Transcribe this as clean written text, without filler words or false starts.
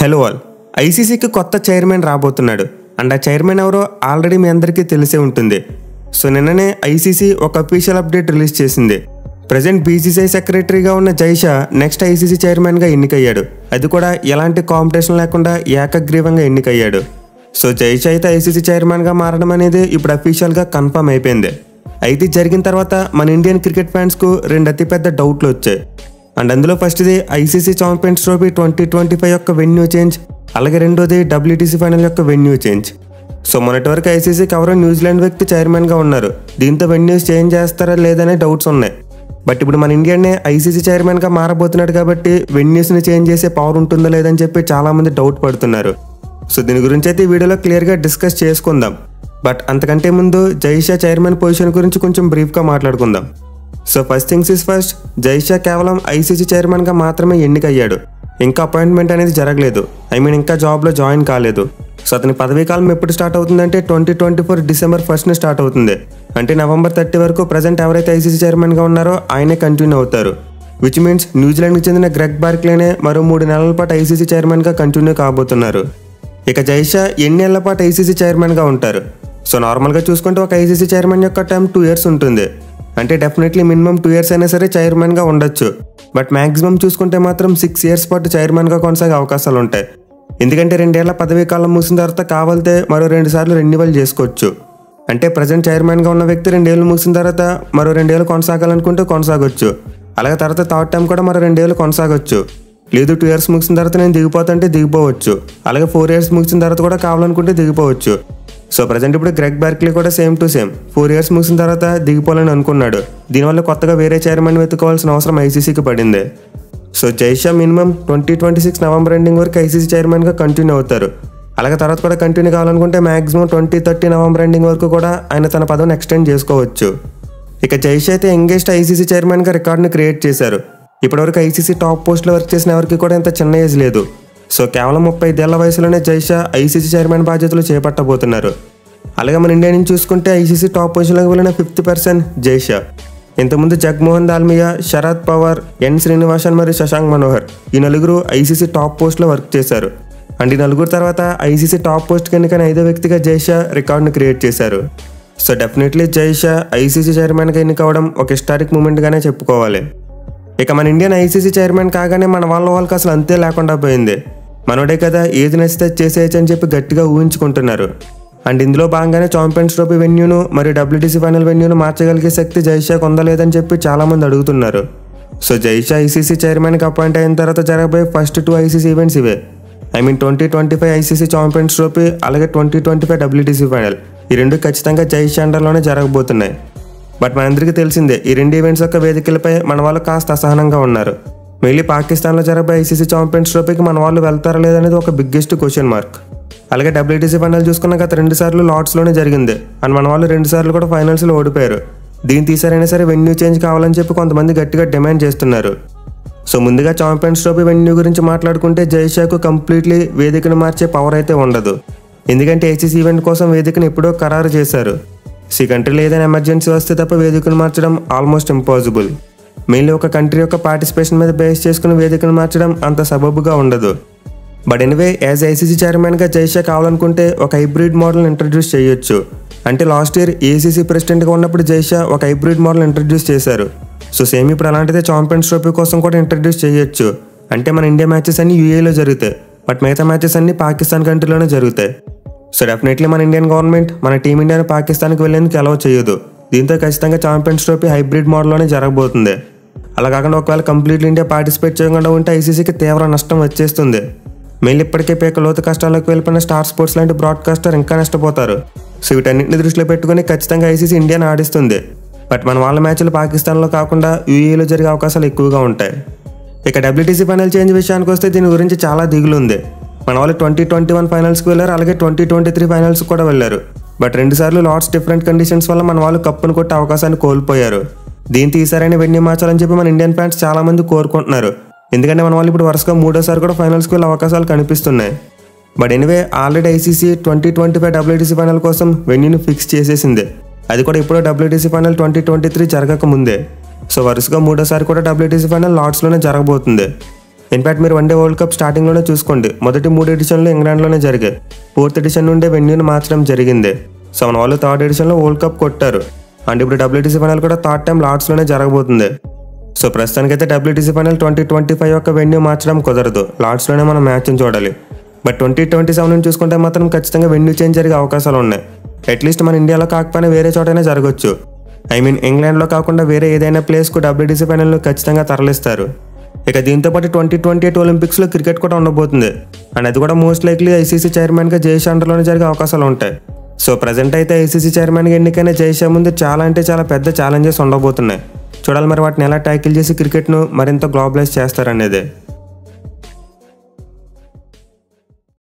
Hello all. ఐసీసీకి కొత్త chairman రాబోతున్నాడు and ఆ చైర్మన్ ఎవరో ఆల్రెడీ మీ అందరికీ తెలిసే ఉంటుంది. సో నిన్ననే ఐసీసీ ఒక అఫీషియల్ అప్డేట్ రిలీజ్ చేసింది. ప్రజెంట్ బీసీసీఐ సెక్రటరీగా ఉన్న జైషా నెక్స్ట్ ఐసీసీ చైర్మన్గా ఎన్నికయ్యాడు. అది కూడా ఎలాంటి కాంపిటీషన్ లేకుండా ఏకగ్రీవంగా ఎన్నికయ్యాడు. సో జైషా అయితే ఐసీసీ చైర్మన్గా మారడం అనేది ఇప్పుడు అఫీషియల్గా కన్ఫర్మ్ అయిపోయింది. అయితే జరిగిన తర్వాత మన ఇండియన్ క్రికెట్ ఫ్యాన్స్కు రెండు అతిపెద్ద డౌట్లు వచ్చాయి. అండ్ అందులో ఫస్ట్ది ఐసీసీ ఛాంపియన్స్ ట్రోఫీ 2025 యొక్క వెన్యూ చేంజ్, అలాగే రెండోది డబ్ల్యూటీసీ ఫైనల్ యొక్క వెన్యూ చేంజ్. సో మొన్నటి వరకు ఐసీసీకి ఎవరో న్యూజిలాండ్ వ్యక్తి చైర్మన్గా ఉన్నారు. దీంతో వెన్యూస్ చేంజ్ చేస్తారా లేదనే డౌట్స్ ఉన్నాయి. బట్ ఇప్పుడు మన ఇండియానే ఐసీసీ చైర్మన్గా మారబోతున్నాడు కాబట్టి వెన్యూస్ని చేంజ్ చేసే పవర్ ఉంటుందో లేదని చెప్పి చాలామంది డౌట్ పడుతున్నారు. సో దీని గురించి అయితే ఈ వీడియోలో క్లియర్గా డిస్కస్ చేసుకుందాం. బట్ అంతకంటే ముందు జైషా చైర్మన్ పొజిషన్ గురించి కొంచెం బ్రీఫ్గా మాట్లాడుకుందాం. So first things is first, Jay Shah కేవలం ఐసీసీ చైర్మన్గా మాత్రమే ఎన్నికయ్యాడు. ఇంకా అపాయింట్మెంట్ అనేది జరగలేదు. ఇంకా జాబ్లో జాయిన్ కాలేదు. సో అతని పదవీ కాలం ఎప్పుడు స్టార్ట్ అవుతుందంటే 2024 డిసెంబర్ 1st స్టార్ట్ అవుతుంది. అంటే నవంబర్ 30 వరకు ప్రజెంట్ ఎవరైతే ఐసీసీ చైర్మన్గా ఉన్నారో ఆయనే కంటిన్యూ అవుతారు. విచ్ మీన్స్ న్యూజిలాండ్కి చెందిన గ్రెగ్ బార్క్లేనే మరో 3 నెలల పాటు ఐసీసీ చైర్మన్గా కంటిన్యూ కాబోతున్నారు. ఇక జైషా ఎన్ని నెలల పాటు ఐసీసీ చైర్మన్గా ఉంటారు? సో నార్మల్గా చూసుకుంటే ఒక ఐసీసీ చైర్మన్ యొక్క టైం 2 years ఉంటుంది. అంటే డెఫినెట్లీ మినిమం 2 years అయినా సరే చైర్మన్గా ఉండొచ్చు. బట్ మ్యాక్సిమం చూసుకుంటే మాత్రం 6 years పాటు చైర్మన్గా కొనసాగే అవకాశాలు ఉంటాయి. ఎందుకంటే 2 ఏళ్ల పదవీ కాలం ముగిసిన తర్వాత కావాలితే మరో 2 సార్లు రెన్యువల్ చేసుకోవచ్చు. అంటే ప్రజెంట్ చైర్మన్గా ఉన్న వ్యక్తి 2 ఏళ్ళు ముగిసిన తర్వాత మరో 2 ఏళ్ళు కొనసాగాలనుకుంటే కొనసాగొచ్చు. అలాగే తర్వాత థర్డ్ టైం కూడా మరో 2 ఏళ్ళు కొనసాగొచ్చు. లేదు 2 years ముగిసిన తర్వాత నేను దిగిపోతుంటే దిగిపోవచ్చు. అలాగే 4 years ముగిసిన తర్వాత కూడా కావాలనుకుంటే దిగిపోవచ్చు. సో ప్రజెంట్ ఇప్పుడు గ్రెగ్ బార్క్లీ కూడా సేమ్ 4 years ముగిసిన తర్వాత దిగిపోవాలని అనుకున్నాడు. దీనివల్ల కొత్తగా వేరే చైర్మన్ వెతుక్కోవాల్సిన అవసరం ఐసీసీకి పడింది. So Jay Shah minimum 2026 November ending వరకు ఐసీసీ చైర్మన్గా కంటిన్యూ అవుతారు. అలాగే తర్వాత కూడా కంటిన్యూ కావాలనుకుంటే మ్యాక్సిమం 2030 నవంబర్ ఎండింగ్ వరకు కూడా ఆయన తన పదవిని ఎక్స్టెండ్ చేసుకోవచ్చు. ఇక జైషా అయితే యంగెస్ట్ ఐసీసీ చైర్మన్గా రికార్డుని క్రియేట్ చేశారు. ఇప్పటివరకు ఐసీసీ టాప్ పోస్ట్లో వర్క్ చేసిన ఎవరికి కూడా ఇంత చిన్న ఏజ్ లేదు. సో కేవలం 35 ఏళ్ల వయసులోనే జైషా ఐసీసీ చైర్మన్ బాధ్యతలు చేపట్టబోతున్నారు. అలాగే మన ఇండియా నుంచి చూసుకుంటే ఐసీసీ టాప్ పొజిషన్లోకి వెళ్ళిన 5th person జైషా. ఇంతకుముందు జగ్మోహన్ దాల్మియా, శరద్ పవార్, ఎన్ శ్రీనివాసన్ మరియు శశాంక్ మనోహర్ ఈ నలుగురు ఐసీసీ టాప్ పోస్ట్లో వర్క్ చేశారు. అండ్ ఈ నలుగురు తర్వాత ఐసీసీ టాప్ పోస్ట్ ఎన్నికైన 5వ వ్యక్తిగా జైషా రికార్డును క్రియేట్ చేశారు. సో డెఫినెట్లీ జైషా ఐసీసీ చైర్మన్గా ఎన్నికవడం ఒక హిస్టారిక్ మూమెంట్గానే చెప్పుకోవాలి. ఇక మన ఇండియన్ ఐసీసీ చైర్మన్ కాగానే మన వాళ్ళకి అసలు అంతే లేకుండా పోయింది. మనోడే కదా ఏది నచ్చితే చేసేయచ్చు అని చెప్పి గట్టిగా ఊహించుకుంటున్నారు. అండ్ ఇందులో భాగంగానే ఛాంపియన్స్ ట్రోఫీ వెన్యూను మరియు డబ్ల్యూటీసీ ఫైనల్ వెన్యూను మార్చగలిగే శక్తి జైషాకు ఉందా లేదని చెప్పి చాలామంది అడుగుతున్నారు. సో జైషా ఐసీసీ చైర్మన్కి అపాయింట్ అయిన తర్వాత జరగబోయే ఫస్ట్ 2 ఐసీసీ ఈవెంట్స్ ఇవే. 2025 ఐసీసీ ఛాంపియన్స్ ట్రోఫీ అలాగే 2025 డబ్ల్యూటీసీ ఫైనల్. ఈ రెండు ఖచ్చితంగా జైషా అండర్లోనే జరగబోతున్నాయి. బట్ మనందరికీ తెలిసిందే ఈ 2 ఈవెంట్స్ యొక్క వేదికలపై మన వాళ్ళు కాస్త అసహనంగా ఉన్నారు. మెయిన్లీ పాకిస్తాన్లో జరగబోయే ఐసీసీ ఛాంపియన్స్ ట్రోఫీకి మన వాళ్ళు వెళ్తారా లేదనేది ఒక బిగ్గెస్ట్ క్వశ్చన్ మార్క్. అలాగే డబ్ల్యూటీసీ ఫైనల్ చూసుకున్న గత 2 సార్లు లార్డ్స్లోనే జరిగింది. అండ్ మన వాళ్ళు 2 సార్లు కూడా ఫైనల్స్లో ఓడిపోయారు. దీన్ని తీసారైనా సరే వెన్యూ చేంజ్ కావాలని చెప్పి కొంతమంది గట్టిగా డిమాండ్ చేస్తున్నారు. సో ముందుగా ఛాంపియన్స్ ట్రోఫీ వెన్యూ గురించి మాట్లాడుకుంటే జైషాకు కంప్లీట్లీ వేదికను మార్చే పవర్ అయితే ఉండదు. ఎందుకంటే ఐసీసీ ఈవెంట్ కోసం వేదికను ఎప్పుడో ఖరారు చేశారు. కంట్రీలో ఏదైనా ఎమర్జెన్సీ వస్తే తప్ప వేదికను మార్చడం ఆల్మోస్ట్ ఇంపాసిబుల్. మెయిన్లీ ఒక కంట్రీ యొక్క పార్టిసిపేషన్ మీద బేస్ చేసుకుని వేదికను మార్చడం అంత సబబుగా ఉండదు. బట్ ఎనీవే యాజ్ ఐసీసీ చైర్మన్గా జైషా కావాలనుకుంటే ఒక హైబ్రిడ్ మోడల్ని ఇంట్రడ్యూస్ చేయొచ్చు. అంటే లాస్ట్ ఇయర్ ఏసీసీ ప్రెసిడెంట్గా ఉన్నప్పుడు జైషా ఒక హైబ్రిడ్ మోడల్ ఇంట్రడ్యూస్ చేశారు. సో సేమ్ ఇప్పుడు అలాంటిదే ఛాంపియన్స్ ట్రోఫీ కోసం కూడా ఇంట్రడ్యూస్ చేయొచ్చు. అంటే మన ఇండియా మ్యాచెస్ అన్ని యూఏలో జరుగుతాయి. బట్ మిగతా మ్యాచెస్ అన్ని పాకిస్తాన్ కంట్రీలోనే జరుగుతాయి. సో డెఫినెట్లీ మన ఇండియన్ గవర్నమెంట్ మన టీమిండియాను పాకిస్తాన్కి వెళ్ళేందుకు అలౌ చేయదు. దీంతో ఖచ్చితంగా ఛాంపియన్స్ ట్రోఫీ హైబ్రిడ్ మోడల్లోనే జరగబోతుంది. అలా కాకుండా ఒకవేళ కంప్లీట్లీ ఇండియా పార్టిసిపేట్ చేయకుండా ఉంటే ఐసీసీకి తీవ్ర నష్టం వచ్చేస్తుంది. మెయిన్ ఇప్పటికే పేక లోతు కష్టాల్లోకి వెళ్ళిపోయిన స్టార్ స్పోర్ట్స్ లాంటి బ్రాడ్కాస్టర్ ఇంకా నష్టపోతారు. సో వీటన్నింటిని దృష్టిలో పెట్టుకుని ఖచ్చితంగా ఐసీసీ ఇండియాను ఆడిస్తుంది. బట్ మన వాళ్ళ మ్యాచ్లు పాకిస్తాన్లో కాకుండా యూఏలో జరిగే అవకాశాలు ఎక్కువగా ఉంటాయి. ఇక డబ్ల్యూటీసీ ఫైనల్ చేంజ్ విషయానికి వస్తే దీని గురించి చాలా దిగులు ఉంది. మన వాళ్ళు 2021 ఫైనల్స్కి వెళ్ళారు, అలాగే 2023 ఫైనల్స్ కూడా వెళ్ళారు. బట్ 2 సార్లు లాట్స్ డిఫరెంట్ కండిషన్స్ వల్ల మన వాళ్ళు కప్పును కొట్టే అవకాశాన్ని కోల్పోయారు. దీన్ని తీసారైనా వెన్యూ మార్చాలని చెప్పి మన ఇండియన్ ఫ్యాన్స్ చాలా మంది కోరుకుంటున్నారు. ఎందుకంటే మన వాళ్ళు ఇప్పుడు వరుసగా 3వ సారి కూడా ఫైనల్స్కి వెళ్ళే అవకాశాలు కనిపిస్తున్నాయి. But anyway already ICC 2025 WTC final కోసం వెన్యూని ఫిక్స్ చేసేసింది. అది కూడా ఇప్పుడు డబ్ల్యూటీసీ ఫైనల్ 2023 జరగక ముందే. సో వరుసగా 3వ సారి కూడా డబ్ల్యూటీసీ ఫైనల్ లార్డ్స్లోనే జరగబోతుంది. ఇన్ఫాక్ట్ మీరు వన్డే వరల్డ్ కప్ స్టార్టింగ్లోనే చూసుకోండి, మొదటి 3 ఎడిషన్లు ఇంగ్లాండ్లోనే జరిగాయి. 4th ఎడిషన్ నుండే వెన్యూని మార్చడం జరిగింది. సో మన వాళ్ళు 3rd ఎడిషన్లో వరల్డ్ కప్ కొట్టారు. అండ్ ఇప్పుడు WTC ఫైనల్ కూడా 3rd టైం లార్డ్స్లోనే జరగబోతుంది. సో ప్రస్తుతానికైతే WTC ఫైనల్ 2025 యొక్క వెన్యూ మార్చడం కుదరదు, లార్డ్స్లోనే మనం మ్యాచ్ని చూడాలి. బట్ 2027 చూసుకుంటే మాత్రం ఖచ్చితంగా వెన్యూ చేంజ్ జరిగే అవకాశాలు ఉన్నాయి. అట్లీస్ట్ మన ఇండియాలో కాకపోయినా వేరే చోటైనా జరగచ్చు. ఐ మీన్ ఇంగ్లాండ్లో కాకుండా వేరే ఏదైనా ప్లేస్కు WTC ఫైనల్ను ఖచ్చితంగా తరలిస్తారు. ఇక దీంతోపాటు 2028 ఒలింపిక్స్లో క్రికెట్ కూడా ఉండబోతుంది. అండ్ అది కూడా మోస్ట్ లైక్లీ ICC చైర్మన్గా జయేష్ అండర్లోనే జరిగే అవకాశాలు ఉంటాయి. సో ప్రజెంట్ అయితే ICC చైర్మన్గా ఎన్నికైన జయేష్ ముందు చాలా అంటే చాలా పెద్ద ఛాలెంజెస్ ఉండబోతున్నాయి. చూడాలి మరి వాటిని ఎలా ట్యాకిల్ చేసి క్రికెట్ను మరింత గ్లోబలైజ్ చేస్తారనేది.